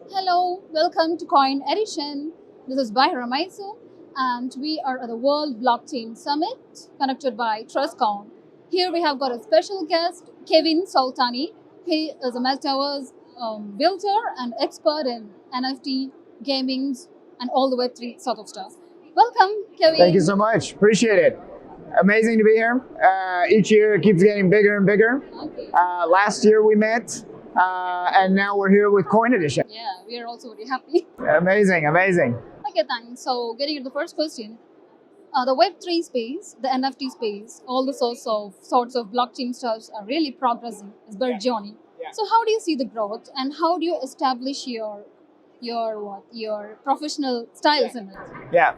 Hello, welcome to CoinEdition. This is Bahira Maisu, and we are at the World Blockchain Summit conducted by TrustCon. Here we have got a special guest, Kevin Soltani. He is a Metaverse builder and expert in NFT, gaming, and all the Web3 sort of stuff. Welcome, Kevin. Thank you so much. Appreciate it. Amazing to be here. Each year it keeps getting bigger and bigger. Okay. Last year we met, and now we're here with CoinEdition. Yeah, we are also very happy. Amazing, amazing. Okay, thanks. So, getting into the first question, the Web3 space, the NFT space, all the sorts of blockchain stuffs are really progressing. It's very journey. Yeah. So, how do you see the growth, and how do you establish your professional styles in it? Yeah.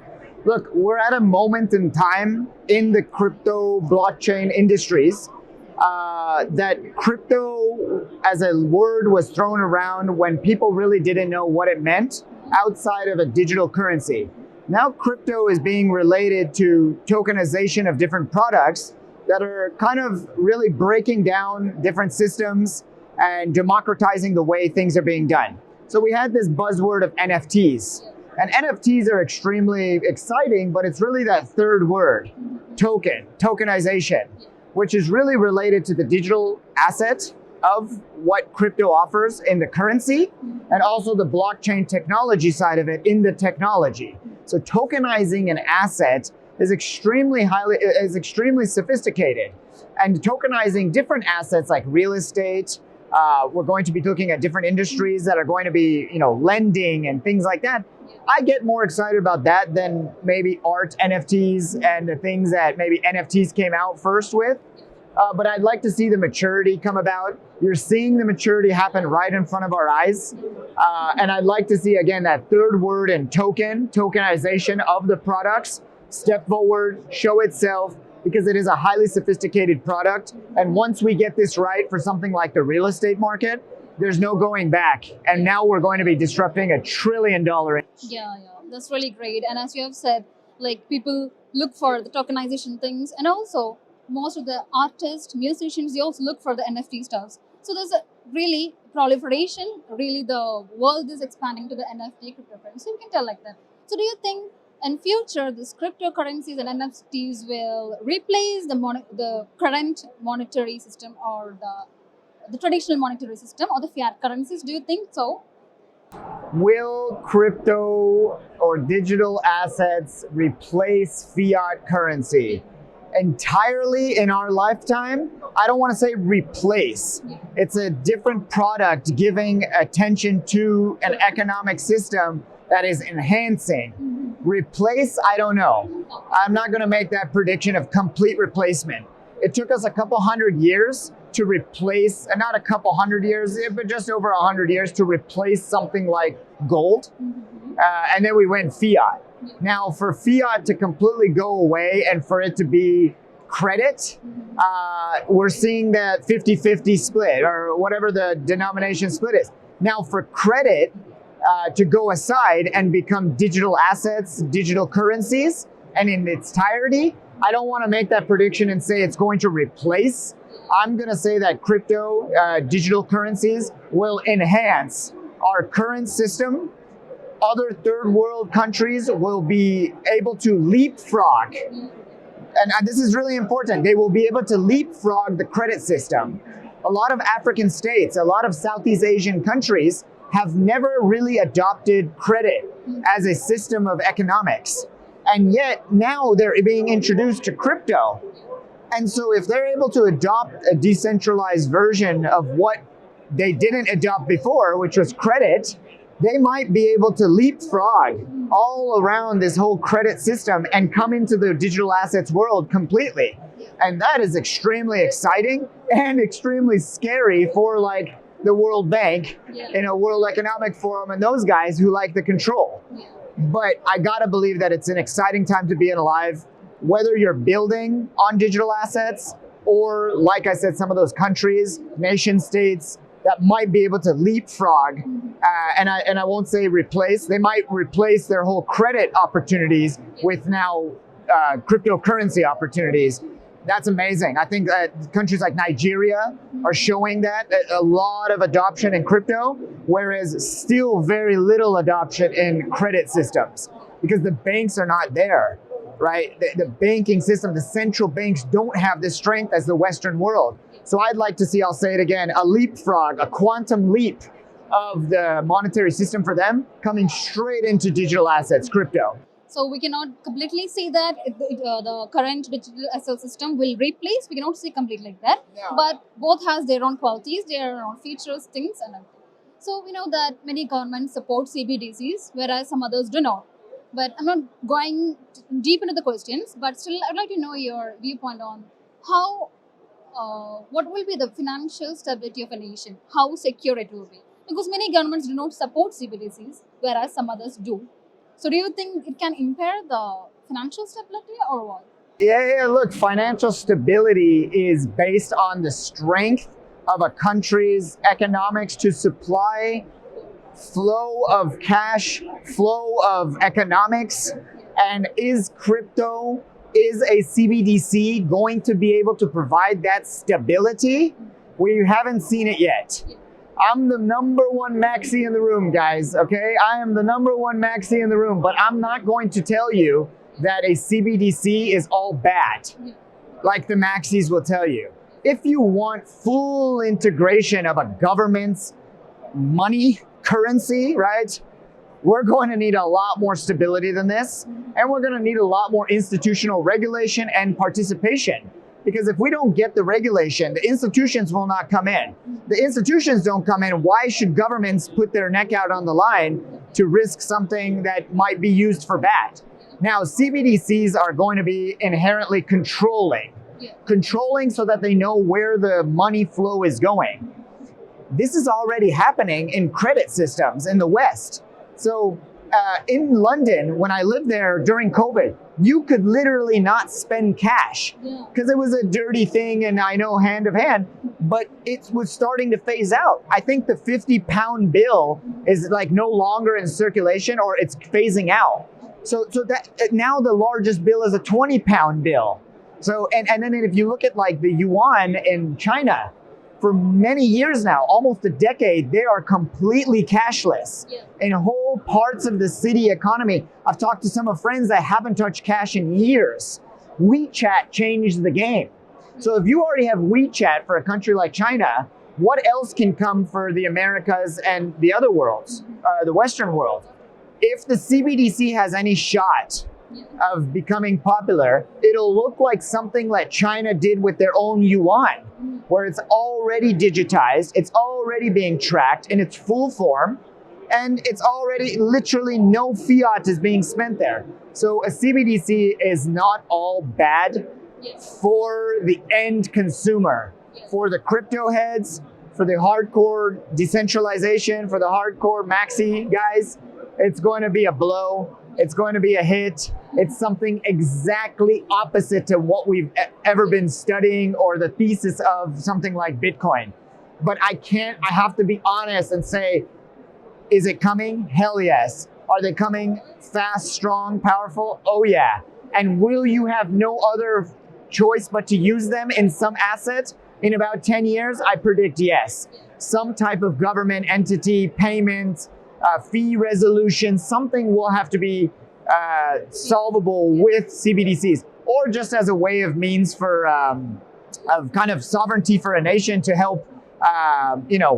Look, we're at a moment in time in the crypto blockchain industries that crypto as a word was thrown around when people really didn't know what it meant outside of a digital currency. Now crypto is being related to tokenization of different products that are kind of really breaking down different systems and democratizing the way things are being done. So we had this buzzword of NFTs. And NFTs are extremely exciting, but it's really that third word, tokenization, which is really related to the digital asset of what crypto offers in the currency, and also the blockchain technology side of it in the technology. So tokenizing an asset is extremely sophisticated. And tokenizing different assets like real estate, we're going to be looking at different industries that are going to be, lending and things like that. I get more excited about that than maybe art NFTs and the things that maybe NFTs came out first with. But I'd like to see the maturity come about. You're seeing the maturity happen right in front of our eyes. And I'd like to see, again, that third word in tokenization of the products, step forward, show itself, because it is a highly sophisticated product. And once we get this right for something like the real estate market, there's no going back. And now we're going to be disrupting $1 trillion. Yeah, that's really great. And as you have said, like people look for the tokenization things, and also most of the artists, musicians, they also look for the NFT stuffs. So there's a really proliferation. Really, the world is expanding to the NFT cryptocurrency. You can tell like that. So do you think in future, these cryptocurrencies and NFTs will replace the current monetary system or the traditional monetary system or the fiat currencies? Do you think so? Will crypto or digital assets replace fiat currency entirely in our lifetime? I don't want to say replace. It's a different product giving attention to an economic system that is enhancing. Replace, I don't know. I'm not going to make that prediction of complete replacement. It took us a couple hundred years to replace, and not a couple hundred years, but just over 100 years to replace something like gold. And then we went fiat. Now for fiat to completely go away and for it to be credit, we're seeing that 50-50 split or whatever the denomination split is. Now for credit to go aside and become digital assets, digital currencies, and in its entirety, I don't want to make that prediction and say it's going to replace. I'm going to say that crypto, digital currencies will enhance our current system. Other third world countries will be able to leapfrog. And this is really important. They will be able to leapfrog the credit system. A lot of African states, a lot of Southeast Asian countries have never really adopted credit as a system of economics. And yet now they're being introduced to crypto. And so if they're able to adopt a decentralized version of what they didn't adopt before, which was credit, they might be able to leapfrog all around this whole credit system and come into the digital assets world completely. And that is extremely exciting and extremely scary for like the World Bank, World Economic Forum, and those guys who like the control. But I gotta believe that it's an exciting time to be alive, whether you're building on digital assets or, like I said, some of those countries, nation states that might be able to leapfrog, and I won't say replace, they might replace their whole credit opportunities with now cryptocurrency opportunities. That's amazing. I think that countries like Nigeria are showing that a lot of adoption in crypto, whereas still very little adoption in credit systems because the banks are not there, right? The banking system, the central banks don't have the strength as the Western world. So I'd like to see, I'll say it again, a leapfrog, a quantum leap of the monetary system for them coming straight into digital assets, crypto. So we cannot completely say that the current digital asset system will replace. We cannot say completely like that. No. But both has their own qualities, their own features, things, and everything. So we know that many governments support CBDCs, whereas some others do not. But I'm not going deep into the questions. But still, I'd like to know your viewpoint on how, what will be the financial stability of a nation, how secure it will be. Because many governments do not support CBDCs, whereas some others do. So do you think it can impair the financial stability or what? Yeah, look, financial stability is based on the strength of a country's economics to supply flow of cash, flow of economics, and is a CBDC going to be able to provide that stability? We haven't seen it yet. I'm the number one maxi in the room, guys, okay? I am the number one maxi in the room, but I'm not going to tell you that a CBDC is all bad, like the maxis will tell you. If you want full integration of a government's money currency, right? We're going to need a lot more stability than this, and we're going to need a lot more institutional regulation and participation. Because if we don't get the regulation, the institutions will not come in. The institutions don't come in. Why should governments put their neck out on the line to risk something that might be used for bad? Now, CBDCs are going to be inherently controlling so that they know where the money flow is going. This is already happening in credit systems in the West. So in London, when I lived there during COVID, you could literally not spend cash because it was a dirty thing, and I know hand of hand, but it was starting to phase out. I think the 50-pound bill is like no longer in circulation, or it's phasing out. So that now the largest bill is a 20-pound bill. So and then if you look at like the yuan in China, for many years now, almost a decade, they are completely cashless in whole parts of the city economy. I've talked to some of friends that haven't touched cash in years. WeChat changed the game. So if you already have WeChat for a country like China, what else can come for the Americas and the other worlds, the Western world? If the CBDC has any shot of becoming popular, it'll look like something like China did with their own yuan, where it's already digitized, it's already being tracked in its full form, and it's already literally no fiat is being spent there. So a CBDC is not all bad for the end consumer, for the crypto heads, for the hardcore decentralization, for the hardcore maxi guys. It's going to be a blow. It's going to be a hit. It's something exactly opposite to what we've ever been studying or the thesis of something like Bitcoin. But I have to be honest and say, is it coming? Hell yes. Are they coming fast, strong, powerful? Oh yeah. And will you have no other choice but to use them in some asset in about 10 years? I predict yes. Some type of government entity, payment, fee resolution, something will have to be solvable with CBDCs, or just as a way of means for of kind of sovereignty for a nation to help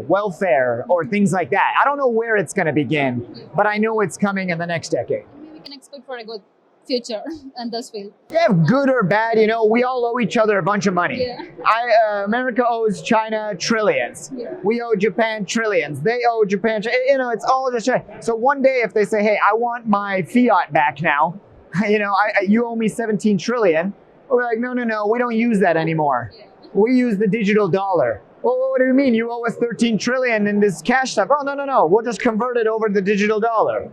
welfare or things like that. I don't know where it's going to begin, but I know it's coming in the next decade. Maybe we can expect for a good future in this field. Yeah, good or bad, we all owe each other a bunch of money. America owes China trillions. We owe Japan trillions. They owe Japan, it's all just. So one day if they say, hey, I want my fiat back now, you owe me 17 trillion. We're like, no, we don't use that anymore. We use the digital dollar. Well, what do you mean? You owe us 13 trillion in this cash stuff. Oh, no. We'll just convert it over to the digital dollar.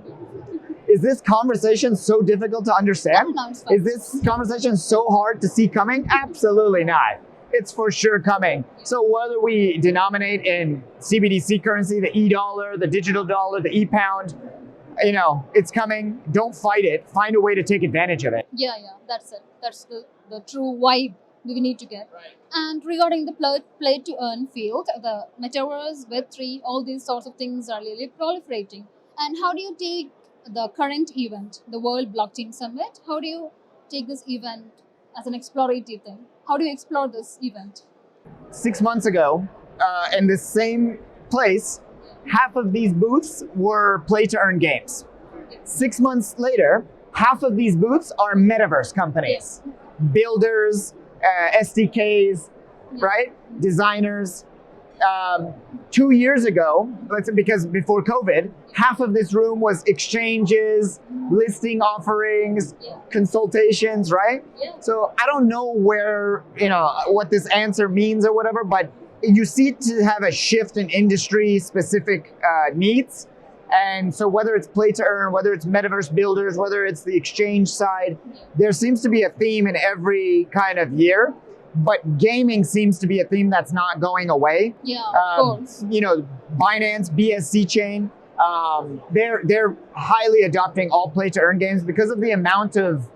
Is this conversation so difficult to understand? No, it's fine. Is this conversation so hard to see coming? Absolutely not. It's for sure coming. So whether we denominate in CBDC currency, the e-dollar, the digital dollar, the e-pound, it's coming. Don't fight it. Find a way to take advantage of it. Yeah, that's it. That's the true vibe we need to get. And regarding the play to earn field, the metaverse, Web3, all these sorts of things are really proliferating. And how do you take the current event, the World Blockchain Summit? How do you take this event as an explorative thing? How do you explore this event? 6 months ago, in the same place, half of these booths were play to earn games. 6 months later, half of these booths are metaverse companies, builders, SDKs, right? Designers. 2 years ago, because before COVID, half of this room was exchanges, listing offerings, consultations, right? So I don't know where, what this answer means or whatever, but you see to have a shift in industry specific needs. And so whether it's play to earn, whether it's metaverse builders, whether it's the exchange side, there seems to be a theme in every kind of year. But gaming seems to be a theme that's not going away. Yeah, of course. Binance, BSC chain, they're highly adopting all play to earn games because of the amount of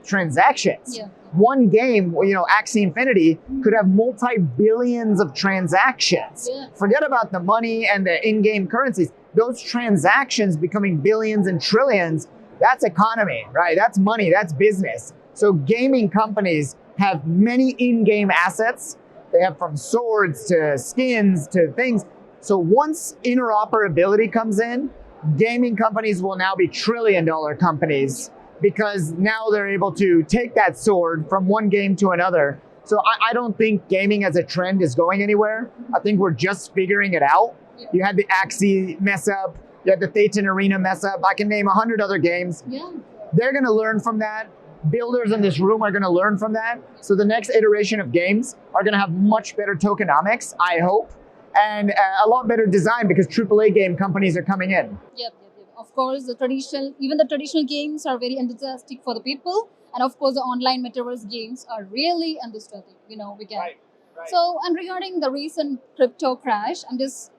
transactions. Yeah. One game, Axie Infinity could have multi-billions of transactions. Yeah. Forget about the money and the in-game currencies. Those transactions becoming billions and trillions, that's economy, right? That's money, that's business. So gaming companies have many in-game assets. They have from swords to skins to things. So once interoperability comes in, gaming companies will now be trillion-dollar companies because now they're able to take that sword from one game to another. So I don't think gaming as a trend is going anywhere. I think we're just figuring it out. You had the Axie mess up, you had the Thetan Arena mess up. I can name 100 other games. Yeah. They're gonna learn from that. Builders in this room are going to learn from that. So the next iteration of games are going to have much better tokenomics, I hope, and a lot better design because AAA game companies are coming in. Yep. Of course, even the traditional games are very enthusiastic for the people, and of course, the online metaverse games are really enthusiastic. We can. Right. So, and regarding the recent crypto crash, I'm just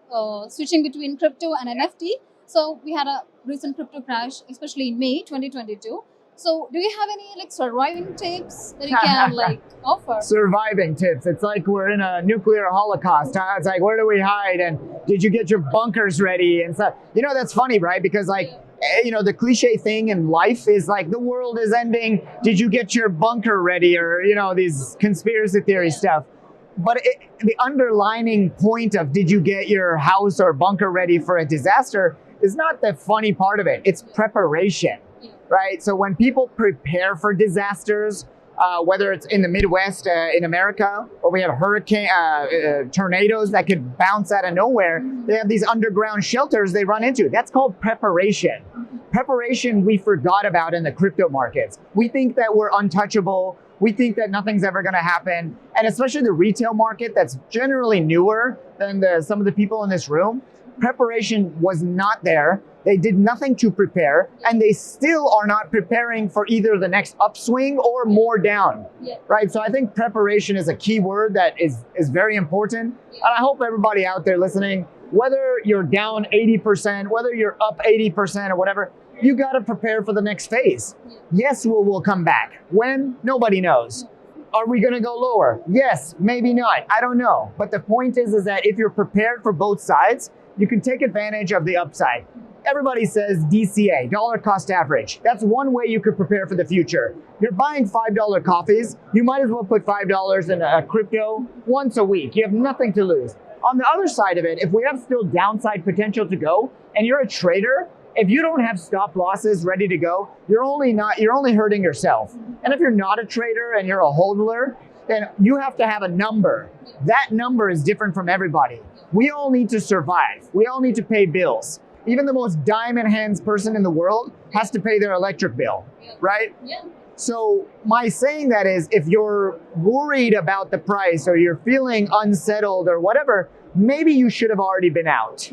switching between crypto and NFT. So we had a recent crypto crash, especially in May 2022. So do you have any surviving tips that you can offer? Surviving tips. It's like we're in a nuclear holocaust. Huh? It's like, where do we hide? And did you get your bunkers ready? And stuff. That's funny, right? Because the cliche thing in life is the world is ending. Did you get your bunker ready? Or, these conspiracy theory stuff. But the underlining point of did you get your house or bunker ready for a disaster is not the funny part of it. It's preparation. Right? So when people prepare for disasters, whether it's in the Midwest in America, or we have tornadoes that could bounce out of nowhere, they have these underground shelters they run into. That's called preparation. Preparation we forgot about in the crypto markets. We think that we're untouchable. We think that nothing's ever going to happen. And especially the retail market that's generally newer than some of the people in this room, preparation was not there. They did nothing to prepare, and they still are not preparing for either the next upswing or more down, right? So I think preparation is a key word that is very important. And I hope everybody out there listening, whether you're down 80%, whether you're up 80% or whatever, you got to prepare for the next phase. Yes, we'll come back. When? Nobody knows. Are we going to go lower? Yes, maybe not. I don't know. But the point is that if you're prepared for both sides, you can take advantage of the upside. Everybody says DCA, dollar cost average. That's one way you could prepare for the future. You're buying $5 coffees. You might as well put $5 in a crypto once a week. You have nothing to lose. On the other side of it, if we have still downside potential to go, and you're a trader, if you don't have stop losses ready to go, you're only hurting yourself. And if you're not a trader and you're a hodler, then you have to have a number. That number is different from everybody. We all need to survive. We all need to pay bills. Even the most diamond hands person in the world has to pay their electric bill, right? Yeah. So my saying that is, if you're worried about the price or you're feeling unsettled or whatever, maybe you should have already been out,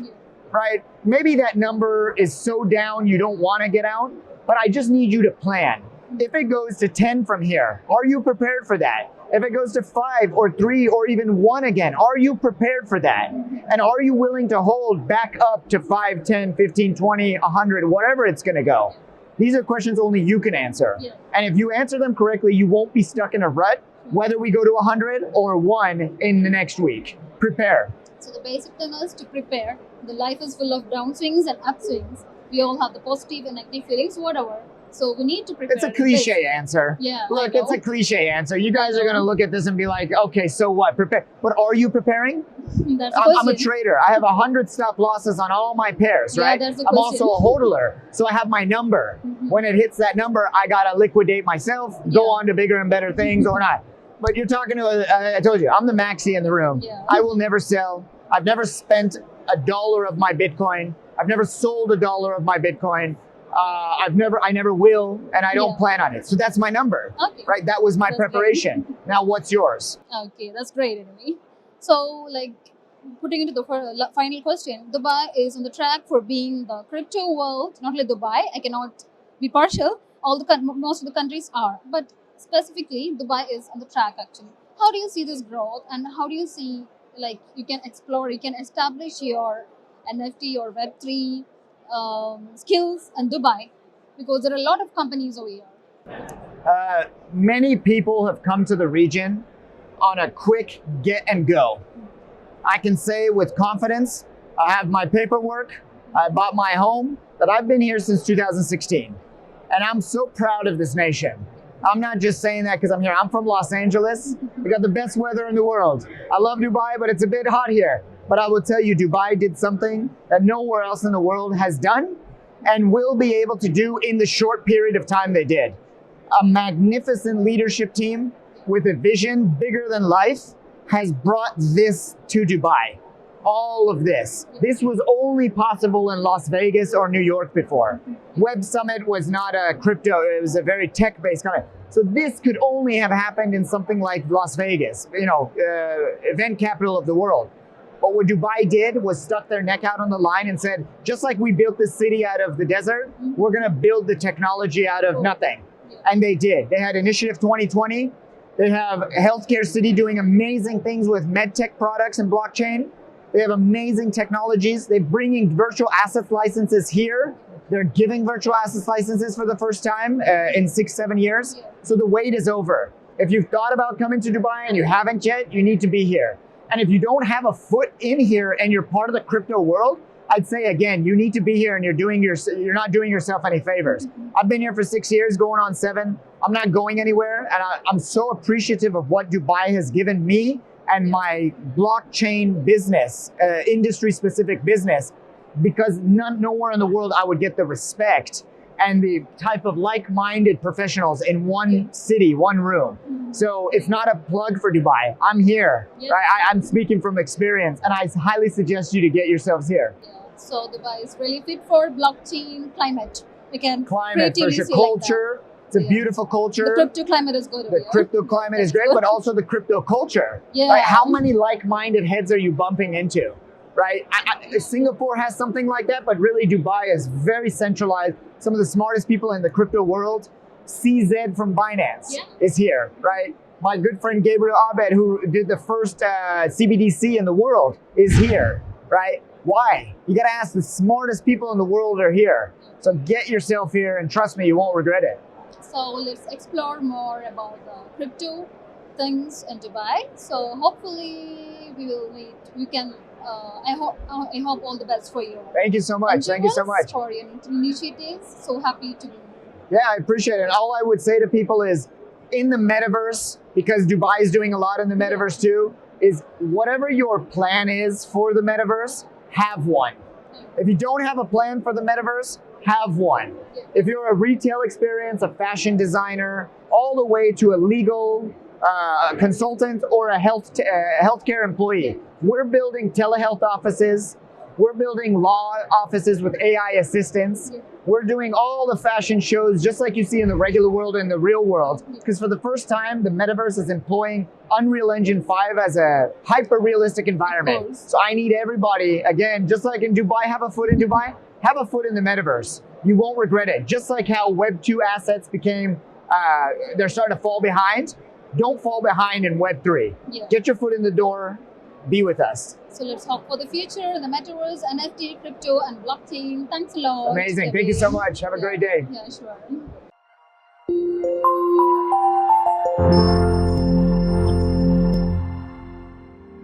right? Maybe that number is so down you don't want to get out, but I just need you to plan. If it goes to 10 from here, are you prepared for that? If it goes to 5 or 3 or even 1 again, are you prepared for that? And are you willing to hold back up to 5, 10, 15, 20, 100, whatever it's going to go? These are questions only you can answer. Yeah. And if you answer them correctly, you won't be stuck in a rut. whether we go to 100 or 1 in the next week. Prepare. So the basic thing is to prepare. The life is full of downswings and upswings. We all have the positive and negative feelings, whatever. So we need to prepare. It's a cliche answer. Yeah. Look, it's a cliche answer. You guys are going to look at this and be like, okay, so what? Prepare. But are you preparing? That's the I'm a question. trader. I have 100 stop losses on all my pairs, right? that's the I'm question. also a hodler. So I have my number. When it hits that number, I got to liquidate myself, go on to bigger and better things or not. But you're talking to, I told you, I'm the maxi in the room. Yeah. I will never sell. I've never spent $1 of my Bitcoin. I've never sold $1 of my Bitcoin. I never will, and I don't plan on it. So that's my number, right? That was my preparation. Great. Now, what's yours? Okay, that's great anyway. So, like, putting into the final question, Dubai is on the track for being the crypto world. Not only Dubai, I cannot be partial. Most of the countries are, but specifically, Dubai is on the track actually. How do you see this growth, and how do you see like you can explore, you can establish your NFT or Web3 skills in Dubai, because there are a lot of companies over here. Many people have come to the region on a quick get and go. I can say with confidence, I have my paperwork, I bought my home, that I've been here since 2016. And I'm so proud of this nation. I'm not just saying that because I'm here. I'm from Los Angeles. We got the best weather in the world. I love Dubai, but it's a bit hot here. But I will tell you, Dubai did something that nowhere else in the world has done and will be able to do in the short period of time they did. A magnificent leadership team with a vision bigger than life has brought this to Dubai. All of this. This was only possible in Las Vegas or New York before. Web Summit was not a crypto, it was a very tech-based company. So this could only have happened in something like Las Vegas, event capital of the world. But what Dubai did was stuck their neck out on the line and said, just like we built the city out of the desert, we're gonna build the technology out of nothing. And they did. They had Initiative 2020. They have a healthcare city doing amazing things with medtech products and blockchain. They have amazing technologies. They're bringing virtual assets licenses here. They're giving virtual assets licenses for the first time in 6-7 years. So the wait is over. If you've thought about coming to Dubai and you haven't yet, you need to be here. And if you don't have a foot in here and you're part of the crypto world, I'd say again, you need to be here and you're not doing yourself any favors. I've been here for 6 years, going on 7. I'm not going anywhere. And I'm so appreciative of what Dubai has given me and my blockchain business, industry-specific business, because nowhere in the world I would get the respect and the type of like-minded professionals in one city, one room. So it's not a plug for Dubai. I'm here. I'm speaking from experience, and I highly suggest you to get yourselves here. So Dubai is really fit for blockchain climate. We can climate for sure. Culture. Like it's a beautiful culture. The crypto climate is good. The crypto climate is great, but also the crypto culture. Right? How many like-minded heads are you bumping into? Right? Singapore has something like that, but really Dubai is very centralized. Some of the smartest people in the crypto world, CZ from Binance is here, right? My good friend Gabriel Abed, who did the first CBDC in the world, is here, right? Why? You gotta ask the smartest people in the world are here. So get yourself here and trust me, you won't regret it. So let's explore more about the crypto things in Dubai. So hopefully we will meet. We can. I hope all the best for you. Thank you so much. Thank you so much for your initiatives. So happy to be. Yeah, I appreciate it. All I would say to people is, in the metaverse, because Dubai is doing a lot in the metaverse too, is whatever your plan is for the metaverse, have one. If you don't have a plan for the metaverse, have one. If you're a retail experience, a fashion designer, all the way to a legal consultant or a healthcare employee, we're building telehealth offices. We're building law offices with AI assistants. We're doing all the fashion shows just like you see in the regular world and the real world. Because for the first time, the metaverse is employing Unreal Engine 5 as a hyper-realistic environment. So I need everybody, again, just like in Dubai, have a foot in Dubai, have a foot in the metaverse. You won't regret it. Just like how Web 2 assets became, they're starting to fall behind. Don't fall behind in Web 3. Get your foot in the door, be with us. So let's hope for the future, the metaverse, NFT, crypto, and blockchain. Thanks a lot. Amazing. Thank you so much. Have a great day. Yeah, sure.